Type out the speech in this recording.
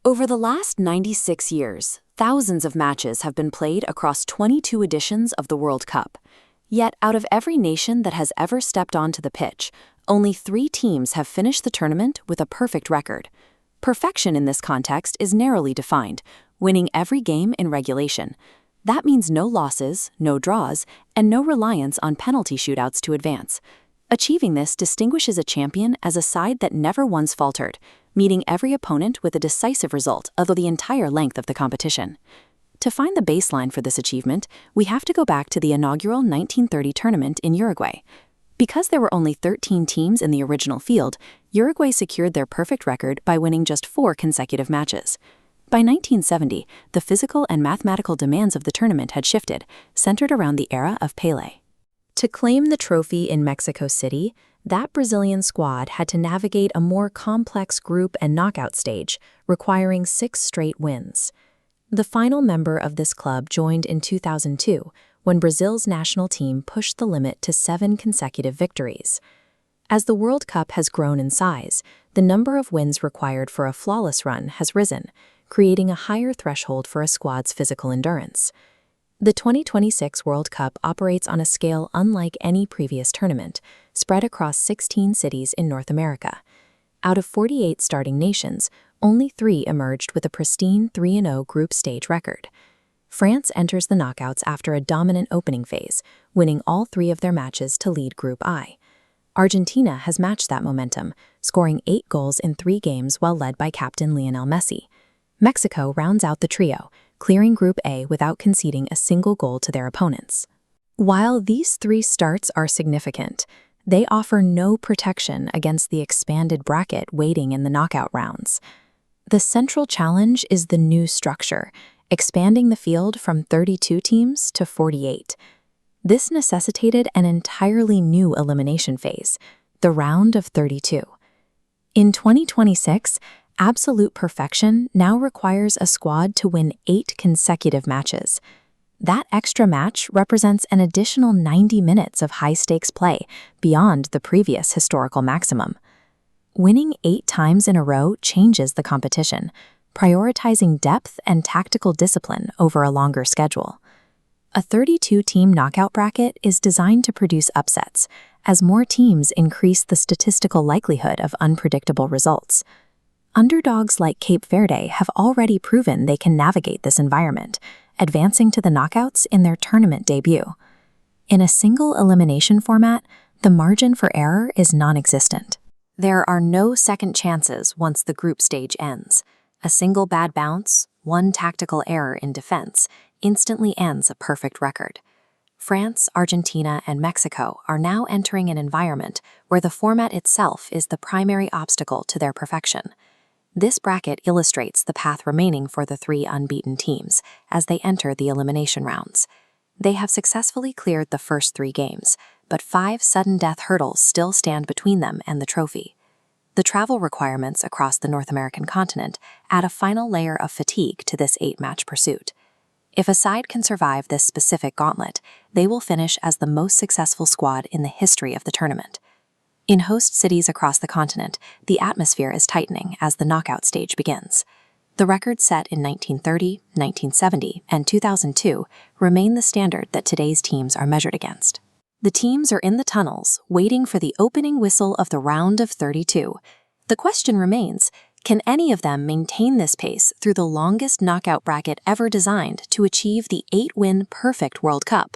Over the last 96 years, thousands of matches have been played across 22 editions of the World Cup. Yet, out of every nation that has ever stepped onto the pitch, only 3 teams have finished the tournament with a perfect record. Perfection in this context is narrowly defined, winning every game in regulation. That means no losses, no draws, and no reliance on penalty shootouts to advance. Achieving this distinguishes a champion as a side that never once faltered, meeting every opponent with a decisive result of the entire length of the competition. To find the baseline for this achievement, we have to go back to the inaugural 1930 tournament in Uruguay. Because there were only 13 teams in the original field, Uruguay secured their perfect record by winning just 4 consecutive matches. By 1970, the physical and mathematical demands of the tournament had shifted, centered around the era of Pelé. To claim the trophy in Mexico City, that Brazilian squad had to navigate a more complex group and knockout stage, requiring 6 straight wins. The final member of this club joined in 2002, when Brazil's national team pushed the limit to 7 consecutive victories. As the World Cup has grown in size, the number of wins required for a flawless run has risen, creating a higher threshold for a squad's physical endurance. The 2026 World Cup operates on a scale unlike any previous tournament, spread across 16 cities in North America. Out of 48 starting nations, only 3 emerged with a pristine 3-0 group stage record. France enters the knockouts after a dominant opening phase, winning all 3 of their matches to lead Group I. Argentina has matched that momentum, scoring 8 goals in 3 games while led by captain Lionel Messi. Mexico rounds out the trio, clearing Group A without conceding a single goal to their opponents. While these 3 starts are significant, they offer no protection against the expanded bracket waiting in the knockout rounds. The central challenge is the new structure, expanding the field from 32 teams to 48. This necessitated an entirely new elimination phase, the round of 32. In 2026, absolute perfection now requires a squad to win 8 consecutive matches. That extra match represents an additional 90 minutes of high-stakes play beyond the previous historical maximum. Winning 8 times in a row changes the competition, prioritizing depth and tactical discipline over a longer schedule. A 32-team knockout bracket is designed to produce upsets, as more teams increase the statistical likelihood of unpredictable results. Underdogs like Cape Verde have already proven they can navigate this environment, advancing to the knockouts in their tournament debut. In a single elimination format, the margin for error is non-existent. There are no second chances once the group stage ends. A single bad bounce, one tactical error in defense, instantly ends a perfect record. France, Argentina, and Mexico are now entering an environment where the format itself is the primary obstacle to their perfection. This bracket illustrates the path remaining for the 3 unbeaten teams as they enter the elimination rounds. They have successfully cleared the first 3 games, but 5 sudden death hurdles still stand between them and the trophy. The travel requirements across the North American continent add a final layer of fatigue to this 8-match pursuit. If a side can survive this specific gauntlet, they will finish as the most successful squad in the history of the tournament. In host cities across the continent, the atmosphere is tightening as the knockout stage begins. The records set in 1930, 1970, and 2002 remain the standard that today's teams are measured against. The teams are in the tunnels, waiting for the opening whistle of the round of 32. The question remains, can any of them maintain this pace through the longest knockout bracket ever designed to achieve the 8-win perfect World Cup?